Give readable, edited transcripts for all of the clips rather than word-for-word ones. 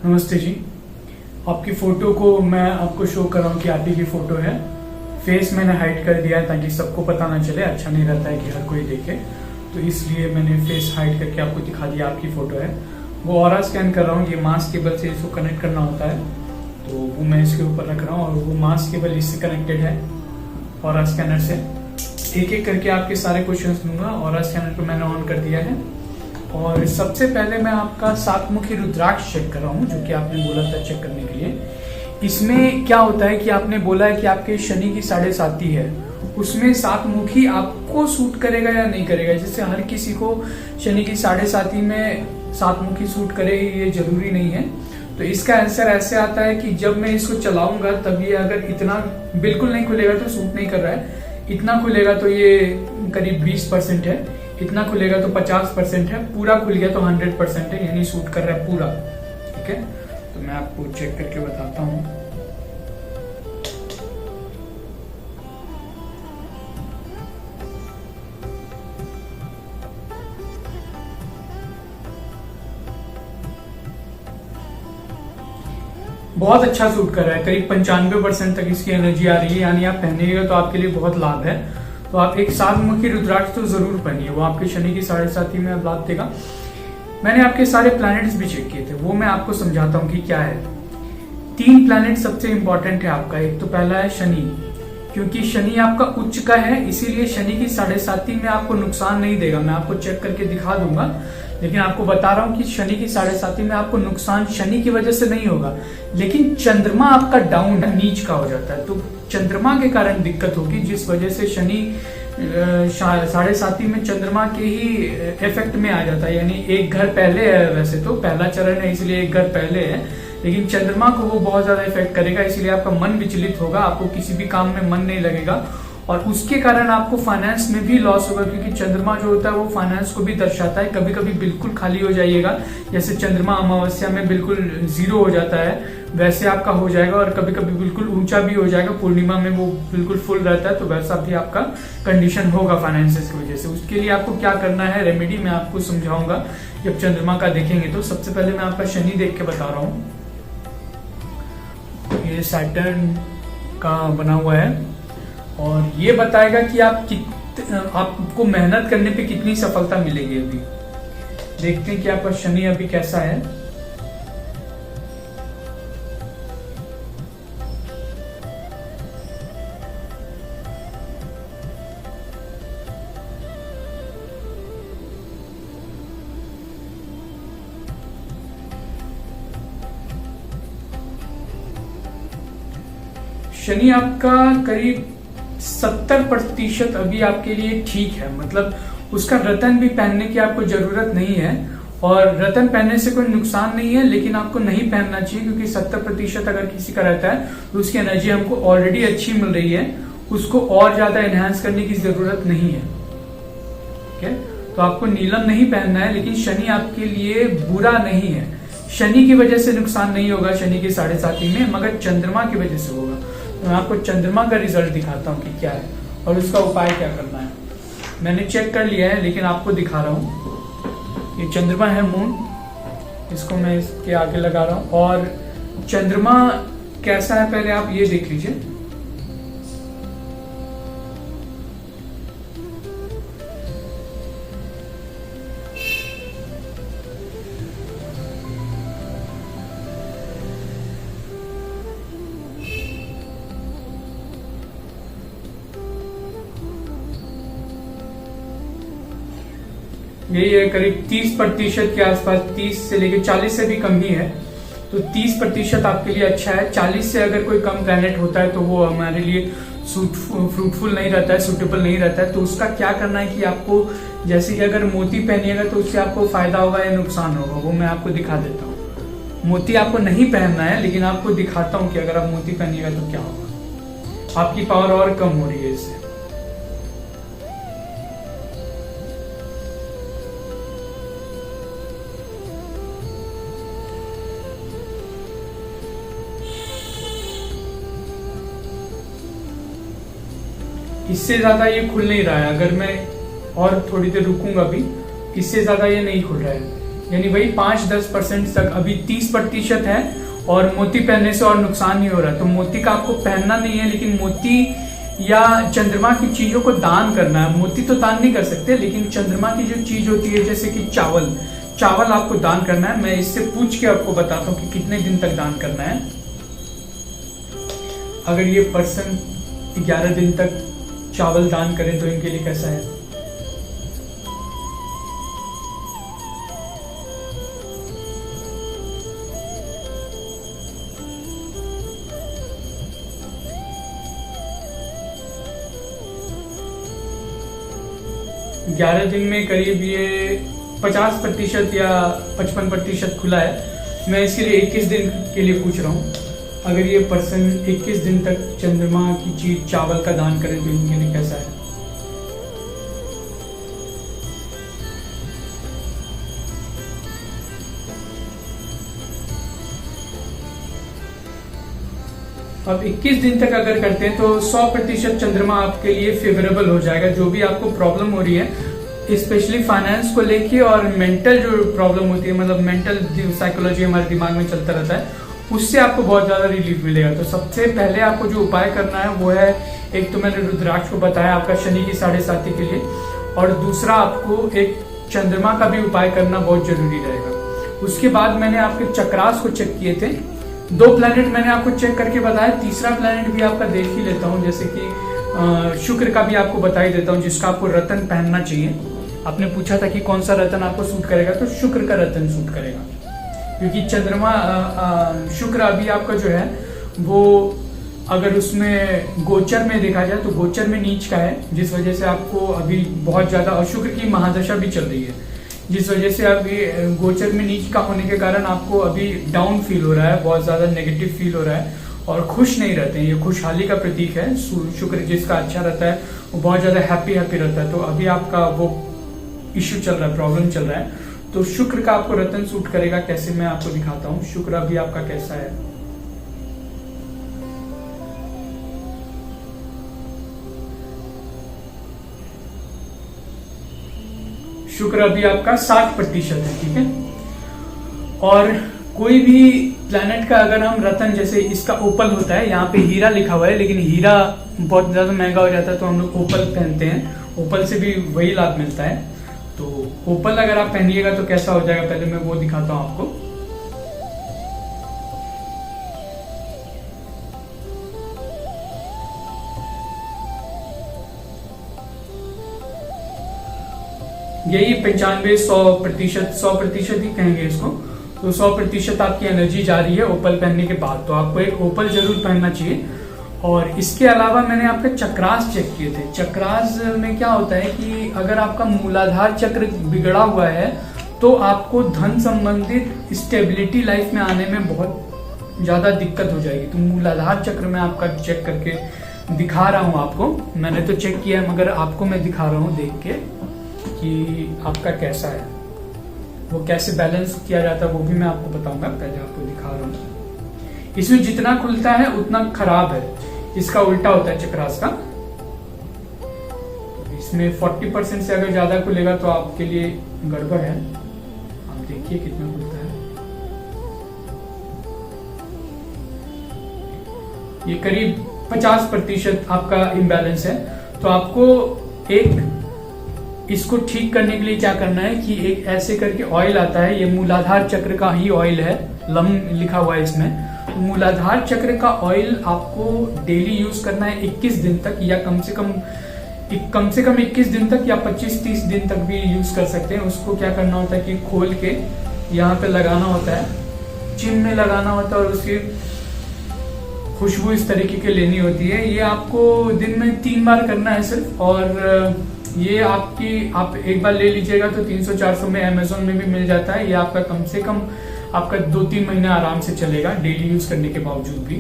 नमस्ते जी। आपकी फोटो को मैं आपको शो कर रहा हूँ कि आप ही की फोटो है। फेस मैंने हाइड कर दिया है ताकि सबको पता ना चले, अच्छा नहीं रहता है कि हर कोई देखे, तो इसलिए मैंने फेस हाइड करके आपको दिखा दिया आपकी फोटो है। वो ऑरा स्कैन कर रहा हूँ, ये मास्क केबल से इसको कनेक्ट करना होता है, तो वो मैं इसके ऊपर रख रहा हूँ और वो मास्क केबल इससे कनेक्टेड है ऑरा स्कैनर से। एक एक करके आपके सारे क्वेश्चंस दूंगा। ऑरा स्कैनर को मैंने ऑन कर दिया है और सबसे पहले मैं आपका सातमुखी रुद्राक्ष चेक कर रहा हूँ, जो कि आपने बोला था चेक करने के लिए। इसमें क्या होता है कि आपने बोला है कि आपके शनि की 7.5 है, उसमें सातमुखी आपको सूट करेगा या नहीं करेगा। जैसे हर किसी को शनि की 7.5 में सातमुखी सूट करेगी ये जरूरी नहीं है। तो इसका आंसर ऐसे आता है कि जब मैं इसको चलाऊंगा तब ये अगर इतना बिल्कुल नहीं खुलेगा तो सूट नहीं कर रहा है, इतना खुलेगा तो ये करीब 20% है, इतना खुलेगा तो 50% है, पूरा खुल गया तो 100% है, यानी सूट कर रहा है पूरा। ठीक है, तो मैं आपको चेक करके बताता हूँ। बहुत अच्छा सूट कर रहा है, करीब 95% तक इसकी एनर्जी आ रही है, यानी आप पहनेगा तो आपके लिए बहुत लाभ है। तो आप एक सातमुखी रुद्राक्ष तो जरूर पहनिए, वो आपके शनि की 7.5 में लाभ देगा। मैंने आपके सारे प्लैनेट्स भी चेक किए थे, वो मैं आपको समझाता हूँ कि क्या है। 3 प्लैनेट सबसे इंपॉर्टेंट है आपका। एक तो पहला है शनि, क्योंकि शनि आपका उच्च का है, इसीलिए शनि की 7.5 में आपको नुकसान नहीं देगा। मैं आपको चेक करके दिखा दूंगा, लेकिन आपको बता रहा हूं कि शनि की 7.5 में आपको नुकसान शनि की वजह से नहीं होगा। लेकिन चंद्रमा आपका डाउन है, नीच का हो जाता है, तो चंद्रमा के कारण दिक्कत होगी, जिस वजह से शनि 7.5 में चंद्रमा के ही इफेक्ट में आ जाता है। यानी एक घर पहले है, वैसे तो पहला चरण है इसलिए एक घर पहले है, लेकिन चंद्रमा को वो बहुत ज्यादा इफेक्ट करेगा, इसलिए आपका मन विचलित होगा, आपको किसी भी काम में मन नहीं लगेगा और उसके कारण आपको फाइनेंस में भी लॉस होगा, क्योंकि चंद्रमा जो होता है वो फाइनेंस को भी दर्शाता है। कभी कभी बिल्कुल खाली हो जाइएगा, जैसे चंद्रमा अमावस्या में बिल्कुल 0 हो जाता है वैसे आपका हो जाएगा, और कभी कभी बिल्कुल ऊंचा भी हो जाएगा, पूर्णिमा में वो बिल्कुल फुल रहता है, तो वैसा भी आपका कंडीशन होगा फाइनेंसिस की वजह से। उसके लिए आपको क्या करना है, रेमेडी मैं आपको समझाऊंगा जब चंद्रमा का देखेंगे। तो सबसे पहले मैं आपका शनि देख के बता रहा हूँ। ये सैटर्न का बना हुआ है और ये बताएगा कि आपको मेहनत करने पे कितनी सफलता मिलेगी। अभी देखते हैं कि आपका शनि अभी कैसा है। शनि आपका करीब 70% अभी आपके लिए ठीक है, मतलब उसका रतन भी पहनने की आपको जरूरत नहीं है, और रतन पहनने से कोई नुकसान नहीं है, लेकिन आपको नहीं पहनना चाहिए, क्योंकि 70% अगर किसी का रहता है तो उसकी एनर्जी हमको ऑलरेडी अच्छी मिल रही है, उसको और ज्यादा एनहांस करने की जरूरत नहीं है। ठीक है, तो आपको नीलम नहीं पहनना है, लेकिन शनि आपके लिए बुरा नहीं है। शनि की वजह से नुकसान नहीं होगा शनि की 7.5 में, मगर चंद्रमा की वजह से होगा। तो मैं आपको चंद्रमा का रिजल्ट दिखाता हूँ कि क्या है और उसका उपाय क्या करना है। मैंने चेक कर लिया है, लेकिन आपको दिखा रहा हूँ। ये चंद्रमा है, मून, इसको मैं इसके आगे लगा रहा हूँ। और चंद्रमा कैसा है पहले आप ये देख लीजिए। यही है, करीब 30% के आसपास, 30 से लेकर 40 से भी कम ही है, तो 30% आपके लिए अच्छा है। 40 से अगर कोई कम प्लैनेट होता है तो वो हमारे लिए फ्रूटफुल नहीं रहता है, सूटेबल नहीं रहता है। तो उसका क्या करना है कि आपको, जैसे कि अगर मोती पहनिएगा तो उससे आपको फायदा होगा या नुकसान होगा, वो मैं आपको दिखा देता हूँ। मोती आपको नहीं पहनना है, लेकिन आपको दिखाता हूँ कि अगर आप मोती पहनिएगा तो क्या होगा। आपकी पावर और कम हो रही है इससे। इससे ज्यादा ये खुल नहीं रहा है, अगर मैं और थोड़ी देर रुकूंगा भी, इससे ज्यादा ये नहीं खुल रहा है, यानी वही 5-10% तक, अभी 30% है और मोती पहनने से और नुकसान नहीं हो रहा। तो मोती का आपको पहनना नहीं है, लेकिन मोती या चंद्रमा की चीजों को दान करना है। मोती तो दान नहीं कर सकते, लेकिन चंद्रमा की जो चीज होती है जैसे कि चावल आपको दान करना है। मैं इससे पूछ के आपको बताता हूँ कि कितने दिन तक दान करना है। अगर ये पर्सन 11 दिन तक चावल दान करें तो इनके लिए कैसा है। ग्यारह दिन में करीब ये 50% या 55% खुला है। मैं इसके लिए 21 दिन के लिए पूछ रहा हूँ। अगर ये पर्सन 21 दिन तक चंद्रमा की चीज चावल का दान करे तो इनके लिए कैसा है। अब 21 दिन तक अगर करते हैं तो 100% चंद्रमा आपके लिए फेवरेबल हो जाएगा। जो भी आपको प्रॉब्लम हो रही है, स्पेशली फाइनेंस को लेके और मेंटल जो प्रॉब्लम होती है, मतलब मेंटल साइकोलॉजी हमारे दिमाग में चलता रहता है, उससे आपको बहुत ज्यादा रिलीफ मिलेगा। तो सबसे पहले आपको जो उपाय करना है वो है, एक तो मैंने रुद्राक्ष को बताया आपका शनि की 7.5 के लिए, और दूसरा आपको एक चंद्रमा का भी उपाय करना बहुत जरूरी रहेगा। उसके बाद मैंने आपके चक्रास को चेक किए थे। 2 प्लैनेट मैंने आपको चेक करके बताया, तीसरा प्लैनेट भी आपका देख ही लेता हूँ, जैसे कि शुक्र का भी आपको बता ही देता हूँ, जिसका आपको रतन पहनना चाहिए। आपने पूछा था कि कौन सा रतन आपको सूट करेगा, तो शुक्र का रतन सूट करेगा, क्योंकि चंद्रमा शुक्र अभी आपका जो है वो अगर उसमें गोचर में देखा जाए तो गोचर में नीच का है, जिस वजह से आपको अभी बहुत ज्यादा, और शुक्र की महादशा भी चल रही है, जिस वजह से अभी गोचर में नीच का होने के कारण आपको अभी डाउन फील हो रहा है, बहुत ज्यादा नेगेटिव फील हो रहा है और खुश नहीं रहते हैं। ये खुशहाली का प्रतीक है। शुक्र जिसका अच्छा रहता है वो बहुत ज्यादा हैप्पी रहता है। तो अभी आपका वो इश्यू चल रहा है, प्रॉब्लम चल रहा है, तो शुक्र का आपको रतन सूट करेगा। कैसे, मैं आपको दिखाता हूँ शुक्र अभी आपका कैसा है। शुक्र अभी आपका 60% है, ठीक है। और कोई भी प्लैनेट का अगर हम रतन, जैसे इसका ओपल होता है, यहाँ पे हीरा लिखा हुआ है, लेकिन हीरा बहुत ज्यादा महंगा हो जाता है तो हम लोग ओपल पहनते हैं। ओपल से भी वही लाभ मिलता है। तो ओपल अगर आप पहनिएगा तो कैसा हो जाएगा, पहले मैं वो दिखाता हूं आपको। यही 95-100%, 100% ही कहेंगे इसको। तो 100% आपकी एनर्जी जा रही है ओपल पहनने के बाद, तो आपको एक ओपल जरूर पहनना चाहिए। और इसके अलावा मैंने आपके चक्रास चेक किए थे। चक्रास में क्या होता है कि अगर आपका मूलाधार चक्र बिगड़ा हुआ है तो आपको धन संबंधित स्टेबिलिटी लाइफ में आने में बहुत ज्यादा दिक्कत हो जाएगी। तो मूलाधार चक्र में आपका चेक करके दिखा रहा हूं आपको। मैंने तो चेक किया है, मगर आपको मैं दिखा रहा हूं देख के कि आपका कैसा है, वो कैसे बैलेंस किया जाता है वो भी मैं आपको बताऊंगा। पहले आपको दिखा रहा हूं। इसमें जितना खुलता है उतना खराब है, इसका उल्टा होता है चक्रास का। इसमें 40% से अगर ज्यादा खुलेगा तो आपके लिए गड़बड़ है। आप देखिए कितना खुलता है। ये करीब 50% आपका इम्बैलेंस है। तो आपको एक इसको ठीक करने के लिए क्या करना है कि एक ऐसे करके ऑयल आता है, ये मूलाधार चक्र का ही ऑयल है, लम लिखा हुआ है इसमें। मूलाधार चक्र का ऑयल आपको डेली यूज करना है 21 दिन तक, या कम से कम 21 दिन तक, या 25-30 दिन तक भी यूज कर सकते हैं। उसको क्या करना होता है कि खोल के यहाँ पे लगाना होता है, चिन में लगाना होता है, और उसकी खुशबू इस तरीके की लेनी होती है। ये आपको दिन में 3 बार करना है सिर्फ। और ये आप एक बार ले लीजिएगा तो 300-400 में अमेजोन में भी मिल जाता है। ये आपका कम से कम आपका 2-3 महीने आराम से चलेगा डेली यूज करने के बावजूद भी।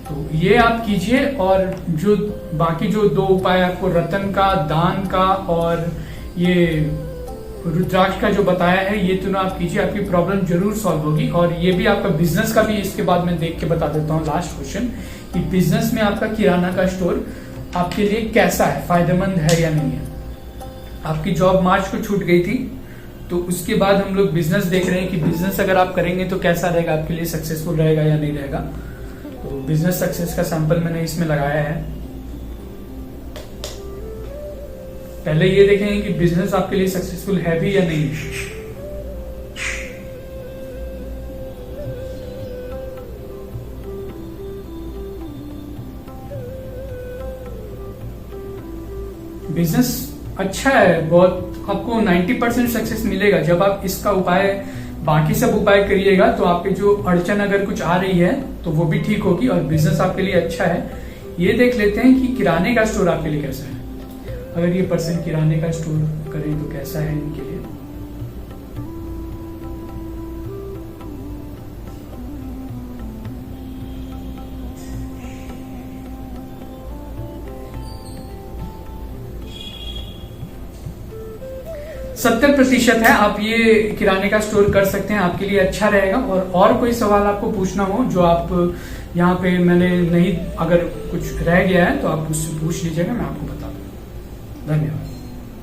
तो ये आप कीजिए। और जो बाकी जो 2 उपाय आपको रतन का, दान का और ये रुद्राक्ष का जो बताया है, ये तीनों आप कीजिए, आपकी प्रॉब्लम जरूर सॉल्व होगी। और ये भी आपका बिजनेस का भी इसके बाद मैं देख के बता देता हूँ लास्ट क्वेश्चन, कि बिजनेस में आपका किराना का स्टोर आपके लिए कैसा है, फायदेमंद है या नहीं है। आपकी जॉब मार्च को छूट गई थी, तो उसके बाद हम लोग बिजनेस देख रहे हैं कि बिजनेस अगर आप करेंगे तो कैसा रहेगा, आपके लिए सक्सेसफुल रहेगा या नहीं रहेगा। तो बिजनेस सक्सेस का सैंपल मैंने इसमें लगाया है। पहले ये देखें कि बिजनेस आपके लिए सक्सेसफुल है भी या नहीं। बिजनेस अच्छा है बहुत, आपको 90% सक्सेस मिलेगा जब आप इसका उपाय, बाकी सब उपाय करिएगा तो आपके जो अड़चन अगर कुछ आ रही है तो वो भी ठीक होगी और बिजनेस आपके लिए अच्छा है। ये देख लेते हैं कि किराने का स्टोर आपके लिए कैसा है। अगर ये पर्सन किराने का स्टोर करें तो कैसा है इनके लिए। सत्तर प्रतिशत है, आप ये किराने का स्टोर कर सकते हैं, आपके लिए अच्छा रहेगा। और कोई सवाल आपको पूछना हो जो आप यहाँ पे मैंने नहीं, अगर कुछ रह गया है तो आप मुझसे पूछ लीजिएगा, मैं आपको बता दूंगा। धन्यवाद।